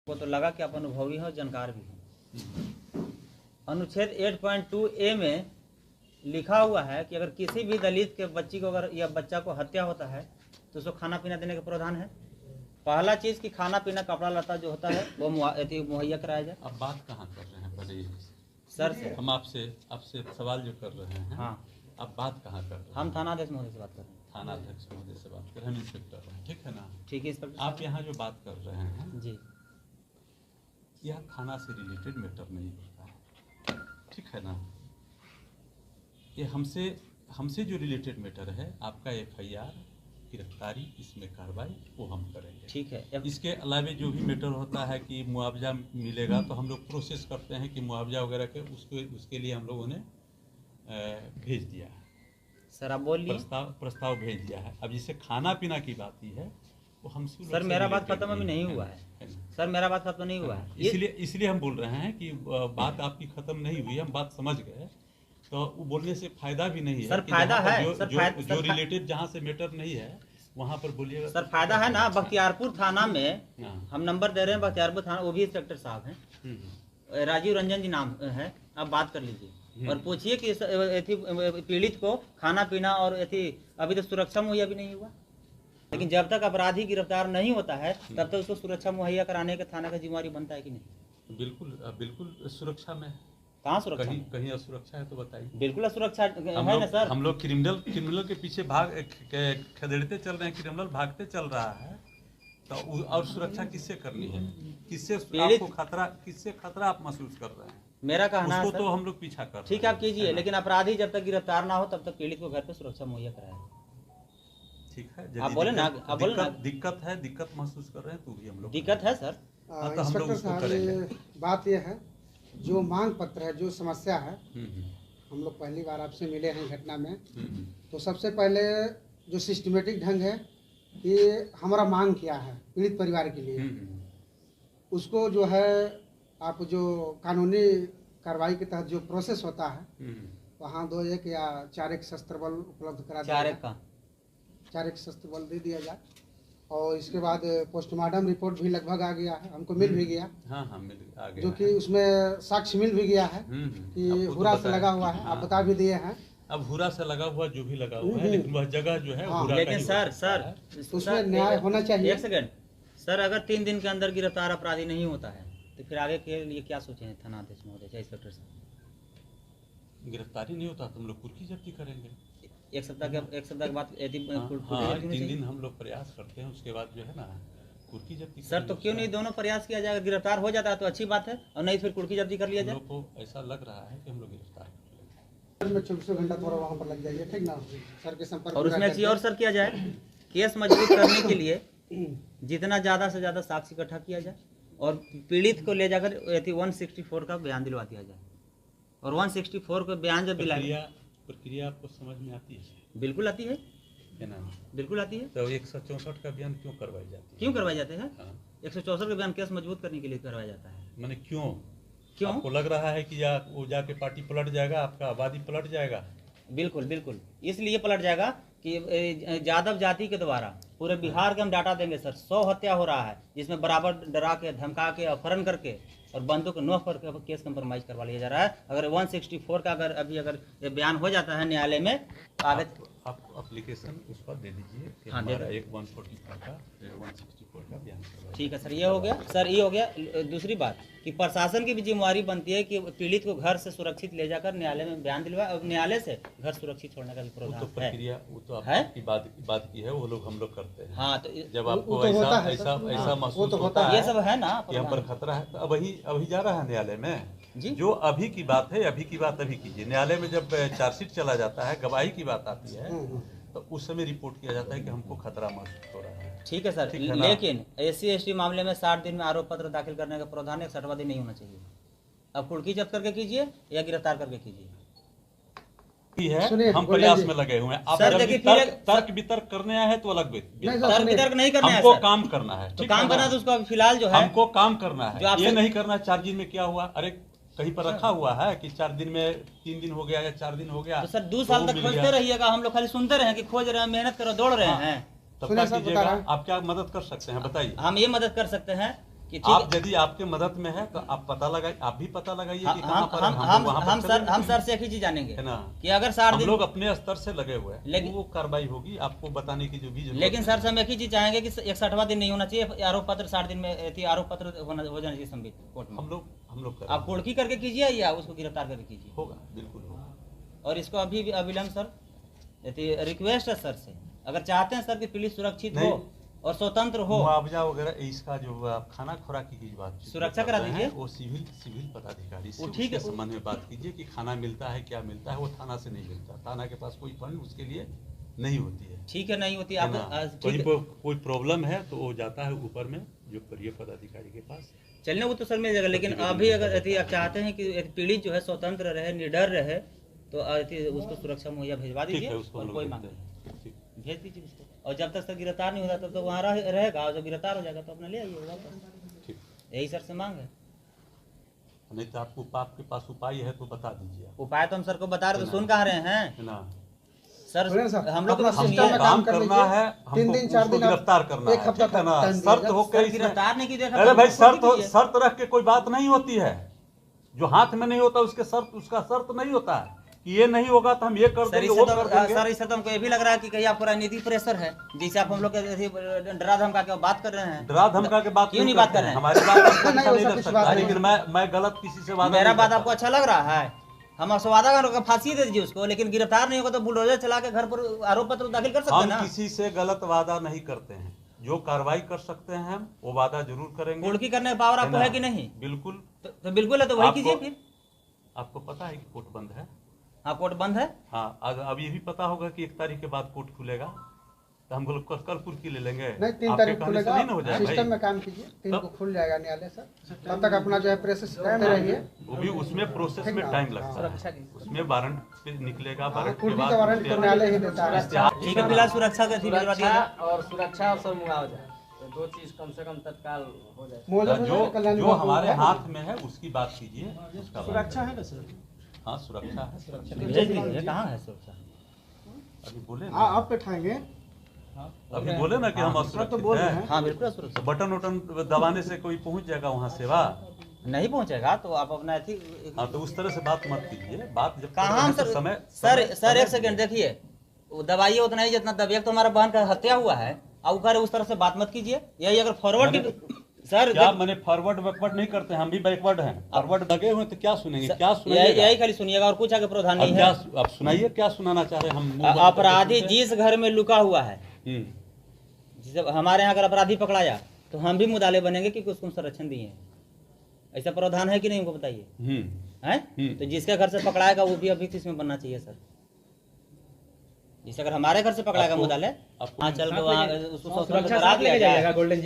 को तो लगा कि आप अनुभवी हो, जानकार भी हो। अनुच्छेद 8.2A में लिखा हुआ है कि अगर किसी भी दलित के बच्ची को अगर या बच्चा को हत्या होता है तो उसको खाना पीना देने का प्रावधान है। पहला चीज कि खाना पीना कपड़ा लता जो होता है वो मुहैया कराया जाए। अब बात कहाँ कर रहे हैं पहले सर हम आपसे सवाल जो कर रहे हैं। हाँ, अब बात कहाँ कर रहे हैं? हम थानाध्यक्ष महोदय से बात कर रहे हैं। थानाध्यक्ष महोदय से बात कर रहे हैं, हम इंस्पेक्टर हैं, ठीक है ना? ठीक है इंस्पेक्टर आप यहाँ जो बात कर रहे हैं जी, यह थाना से रिलेटेड मैटर नहीं होता है, ठीक है ना? ये हमसे जो रिलेटेड मैटर है आपका FIR, गिरफ्तारी, इसमें कार्रवाई वो हम करेंगे, ठीक है। इसके अलावा जो भी मैटर होता है कि मुआवजा मिलेगा तो हम लोग प्रोसेस करते हैं कि मुआवजा वगैरह के उसके लिए हम लोगों ने भेज दिया है। सर आप बोलिए। प्रस्ताव भेज दिया है। अब जिसे खाना पीना की बात ही है वो हम सर मेरा बात खत्म अभी नहीं हुआ है। सर मेरा बात खत्म नहीं हुआ है। इसलिए हम बोल रहे हैं कि बात आपकी खत्म नहीं हुई, हम बात समझ गए, तो वो बोलने से फायदा भी नहीं है। सर फायदा है जो रिलेटेड जहाँ से मैटर नहीं है वहाँ पर बोलिएगा। सर फायदा है ना। बख्तियारपुर थाना में हम नंबर दे रहे हैं, बख्तियारपुर थाना, वो भी इंस्पेक्टर साहब हैं, राजीव रंजन जी नाम है। आप बात कर लीजिए और पूछिए कि पीड़ित को खाना पीना और अभी तो सुरक्षा मुहैया भी नहीं हुआ। लेकिन जब तक अपराधी गिरफ्तार नहीं होता है तब तक उसको सुरक्षा मुहैया कराने का थाना का जिम्मेवारी बनता है कि नहीं? बिल्कुल सुरक्षा में। कहाँ सुरक्षा? कहीं असुरक्षा है तो बताइए। बिल्कुल असुरक्षा है ना सर। हम लोग क्रिमिनल के पीछे खदेड़ते चल रहे हैं, क्रिमिनल भागते चल रहा है, तो और सुरक्षा किससे करनी है? किससे खतरा आप महसूस कर रहे हैं? मेरा कहना है तो हम लोग पीछा कर रहे हैं। ठीक है आप कीजिए, लेकिन अपराधी जब तक गिरफ्तार ना हो तब तक पीड़ित को घर पे सुरक्षा मुहैया कराए। ठीक है, आप बोले ना, आप बोले ना। दिक्कत महसूस कर रहे हैं तो भी हम लोग दिक्कत है सर। तो हम लोग उसको करेंगे। बात यह है, जो मांग पत्र है, जो समस्या है, हम लोग पहली बार आपसे मिले हैं घटना में, तो सबसे पहले जो सिस्टमेटिक ढंग है कि हमारा मांग क्या है पीड़ित परिवार के लिए, उसको जो है आप जो कानूनी कार्रवाई के तहत जो प्रोसेस होता है वहाँ 2 1 या 4 1 शस्त्र बल उपलब्ध करा दिया जाए, 4 1 शस्त्र बल दे दिया जाए। और इसके बाद पोस्टमार्टम रिपोर्ट भी लगभग आ गया है, हमको मिल भी गया। हाँ, मिल आ गया, जो कि उसमें साक्ष्य मिल भी गया है कि हुरा से लगा हुआ है। आप बता भी दिए हैं। अब हुरा से लगा हुआ जो भी लगा हुआ है, लेकिन वह जगह जो है हुरा का लेकिन सर उसमें न्याय होना चाहिए। 1 सेकंड सर, अगर 3 दिन के अंदर गिरफ्तार अपराधी नहीं होता है तो फिर आगे के लिए क्या सोचे हैं थानाध्यक्ष महोदय, इंस्पेक्टर साहब? गिरफ्तारी नहीं होता तो हम लोग कुर्की जब्ती करेंगे। एक सप्ताह के बाद 3 दिन हम लोग प्रयास करते हैं, उसके बाद जो है ना कुर्की जब्ती। सर तो क्यों नहीं दोनों प्रयास किया जाएगा? गिरफ्तार हो जाता है तो अच्छी बात है, और नहीं फिर कुर्की जब्ती कर लिया जाए। हम लोग को ऐसा लग रहा है कि हम लोग गिरफ्तार में 24 घंटा थोड़ा वहाँ पर लग जाइए, ठीक ना? सर के संपर्क और उसमें अच्छी और सर किया जाए, केस मजबूत करने के लिए जितना ज़्यादा से ज़्यादा साक्ष्य इकट्ठा किया जाए और पीड़ित को ले जाकर 164 का बयान दिलवा दिया जाए। और 164 को बयान जब दिलाया, प्रक्रिया आपको समझ में आती है? बिल्कुल आती है ना? बिल्कुल आती है। तो 164 का बयान क्यों करवाई जाती है? क्यों करवाए जाते हैं? 164 का बयान केस मजबूत करने के लिए करवाया जाता है। मैंने क्यों आपको लग रहा है कि वो जाके पार्टी पलट जाएगा, आपका आबादी पलट जाएगा? बिल्कुल इसलिए पलट जाएगा कि यादव जाति के द्वारा पूरे बिहार के हम डाटा देंगे सर। 100 हत्या हो रहा है जिसमें बराबर डरा के, धमका के, अपहरण करके और बंदूक नोह पर केस कंप्रोमाइज करवा लिया जा रहा है। अगर 164 का अगर ये बयान हो जाता है न्यायालय में तो आगे आप एप्लीकेशन उस पर दे दीजिए कि हाँ, हमारा एक 145 का 164 का बयान करवाइए। ठीक है सर, ये हो गया सर। ये हो गया। दूसरी बात कि प्रशासन की भी जिम्मेवारी बनती है कि पीड़ित को घर से सुरक्षित ले जाकर न्यायालय में बयान दिलवाए और न्यायालय से घर सुरक्षित छोड़ने का भी प्रावधान है। प्रक्रिया वो तो आपकी बात की है, वो लोग हम लोग करते हैं। हाँ, तो जब आपको ऐसा महसूस होता है ये सब है ना कि हम पर खतरा है, तो अभी जा रहा है न्यायालय में जी। जो अभी की बात है अभी की बात अभी कीजिए। न्यायालय में जब चार्जशीट चला जाता है, गवाही की बात आती है, तो उस समय रिपोर्ट किया जाता है कि हमको खतरा महसूस हो रहा है। ठीक है सर, लेकिन SC ST मामले में 60 दिन में आरोप पत्र दाखिल करने का प्रावधान है, 60वां दिन नहीं होना चाहिए। अब कुर्की जब्त करके कीजिए या गिरफ्तार करके कीजिए, हम प्रयास में लगे हुए हैं। आप तर्क वितर्क करने आए हैं तो अलग तर्क वितर्क नहीं करना है, हमको काम करना है। तो काम करना है तो उसको फिलहाल जो है हमको काम करना है, ये नहीं करना 4 दिन में क्या हुआ। अरे कहीं पर रखा हुआ है कि 4 दिन में 3 दिन हो गया या 4 दिन हो गया, तो सर 2 साल तक खोजते रहिएगा। हम लोग खाली सुनते रहे कि खोज रहे हैं, मेहनत करो, दौड़ रहे हैं। तब क्या कीजिएगा? आप क्या मदद कर सकते हैं बताइए? हम ये मदद कर सकते हैं कि ठीक आप यदि आपके मदद में है तो आप पता लगाइए, आप भी पता लगाइए कि कहाँ पर है, हम वहाँ पर हम सर चलेंगे। हम सर से एक ही चीज जानेंगे है ना, कि अगर 60 हम दिन लोग अपने स्तर से लगे हुए हैं, लेकिन- वो कार्रवाई होगी, आपको बताने की जो भी जरूरत लेकिन है। सर से हम एक ही चीज चाहेंगे कि 61वां दिन नहीं होना चाहिए, आरोप पत्र 60 दिन में आरोप पत्र हो जाना चाहिए संबित कोर्ट में। हम लोग आप कुर्की करके कीजिए या उसको गिरफ्तार करके कीजिए, होगा, बिल्कुल होगा। और इसको अभी भी अविलंब सर रिक्वेस्ट है सर से, अगर चाहते हैं सर कि पुलिस सुरक्षित हो नहीं। और स्वतंत्र हो। मुआवजा वगैरह इसका जो आप खाना खुराकी की बात सुरक्षा करा दीजिए। वो सिविल पदाधिकारी से वो ठीक है। उसके संबंध में बात कीजिए कि खाना मिलता है, क्या मिलता है। वो थाना से नहीं मिलता, थाना के पास कोई फंड उसके लिए नहीं होती है। ठीक है, नहीं होती है आप ना? ठीक है। कोई प्रॉब्लम है तो वो जाता है ऊपर में जो वरीय पदाधिकारी के पास। चलने वो तो सर मिल जाएगा, लेकिन अभी अगर आप चाहते हैं कि एक पीड़ित जो है स्वतंत्र रहे, निडर रहे, तो उसको सुरक्षा मुहैया भेजवा ठीक है, दीजिए उसको और हम लोग कोई देखते मांग हैं। नहीं, ठीक। भेज दीजिए उसको। और जब तक गिरफ्तार नहीं होता तब तो वहाँ रहेगा, और जब गिरफ्तार हो जाएगा तो अपना ले आइए वापस। ठीक, यही सर से मांग है। नहीं तो आपके पास उपाय है तो बता दीजिए। उपाय तो हम सर को बता रहे, तो सुन कहाँ रहे हैं है ना, सर? सुनिए सर, हम लोग अपना तो सिस्टम सुनिए, में काम कर करना लीजिए। है, 3 हमको दिन 4 उसको दिन आप गिरफ्तार करना एक है, हफ्ता ठीक है ना। टाइम शर्त दीजिएगा। होकर सर इसमें- गिरफ्तार नहीं कीजिए। अरे भाई शर्त रख के कोई बात नहीं होती है। जो हाथ में नहीं होता उसका शर्त नहीं होता है कि ये नहीं होगा तो हम ये कर सर देंगे, इससे वो तो कर देंगे। सर इससे तो हमको ये भी लग रहा है कि कहीं आपको राजनीतिक प्रेशर है, जिससे आप हम लोग के डरा धमका के बात कर रहे हैं। डरा धमका के बात क्यों नहीं बात कर रहे हैं? हमारी बात आपको नहीं, अच्छा नहीं वैसा लग कुछ सकता बात है, नहीं लेकिन मैं गलत किसी से वादा मेरा नहीं बात करता। आपको अच्छा लग रहा है, हम आपसे वादा कर फांसी दे दीजिए उसको, लेकिन गिरफ्तार नहीं होगा तो बुलडोजर चला के घर पर आरोप पत्र दाखिल कर सकते हैं हम ना। किसी से गलत वादा नहीं करते हैं, जो कार्रवाई कर सकते हैं हम वो वादा जरूर करेंगे। कुर्की करने का पावर आपको ना? है कि नहीं? बिल्कुल। तो बिल्कुल है, तो वही आपको- कीजिए फिर। आपको पता है कि कोर्ट बंद है। हाँ, कोर्ट बंद है। हाँ, अब ये भी पता होगा कि 1 तारीख के बाद कोर्ट खुलेगा, तो हम लोग कल कुर्की ले लेंगे। नहीं, 3 आपके तारीख कहने से खुलेगा, नहीं ना हो जाएगा सिस्टम में भाई। काम कीजिए, 3 को तब- खुल जाएगा न्यायालय सर। तब तक अपना जो है प्रोसेस करते रहिए। वो भी उसमें प्रोसेस ठीक में ना? टाइम लगता है, उसमें वारंट पे निकलेगा, वारंट के कुर्की बाद का वारंट तो न्यायालय ही देता है। ठीक है, फिलहाल सुरक्षा का थी भिजवा दिया सुरक्षा जाए। और सुरक्षा और मुआवजा, ये 2 चीज कम से कम तत्काल हो जाए। मौजूद जो है, कल्याण जो बाबू हमारे है। हाथ में है उसकी बात कीजिए। उसका सुरक्षा है ना सर? हाँ, सुरक्षा है। भेज दीजिए, कहाँ है सुरक्षा? अभी बोले ना, आप बैठाएंगे अभी बोले ना कि हम सर तो असुरक्षित बोल रहे हैं। हैं। हाँ बिल्कुल सुरक्षा। तो बटन वटन दबाने से कोई पहुंच जाएगा वहाँ सेवा। नहीं पहुंचेगा तो आप अपना हाँ, तो उस तरह से बात मत कीजिए। बात जब कर कहाँ रहे हम हैं तो सर समय सर एक सेकंड देखिए, वो दबाइए उतना ही जितना दबिए। तो हमारा बहन का हत्या हुआ है, और करे उस तरह से बात मत कीजिए। यही अगर फॉरवर्ड सर क्या मैंने फॉरवर्ड बैकवर्ड नहीं करते हैं, हम भी बैकवर्ड हैं। फॉरवर्ड लगे हुए तो क्या सुनेंगे, क्या सुनाइएगा? यही खाली सुनिएगा और कुछ आगे प्रावधान अब नहीं क्या है। आप सुनाइए, क्या सुनाना चाह रहे हैं हम? मुंह बंद करके अपराधी सुनते जिस घर में लुका हुआ है, हैं। जैसे हमारे यहाँ अगर अपराधी पकड़ाया तो हम भी मुदाले बनेंगे कि उसको संरक्षण दिए हैं। ऐसा प्रावधान है कि नहीं, हमको बताइए। हैं? तो जिसके घर से पकड़ाएगा वो भी अभी इसमें बनना चाहिए सर। जिसे अगर हमारे घर से पकड़ाएगा आपको- मुदाले, आपको हाँ चल के वहाँ उसको सुरक्षा करा साथ दिया लेके जाए। जाइएगा गोल्डन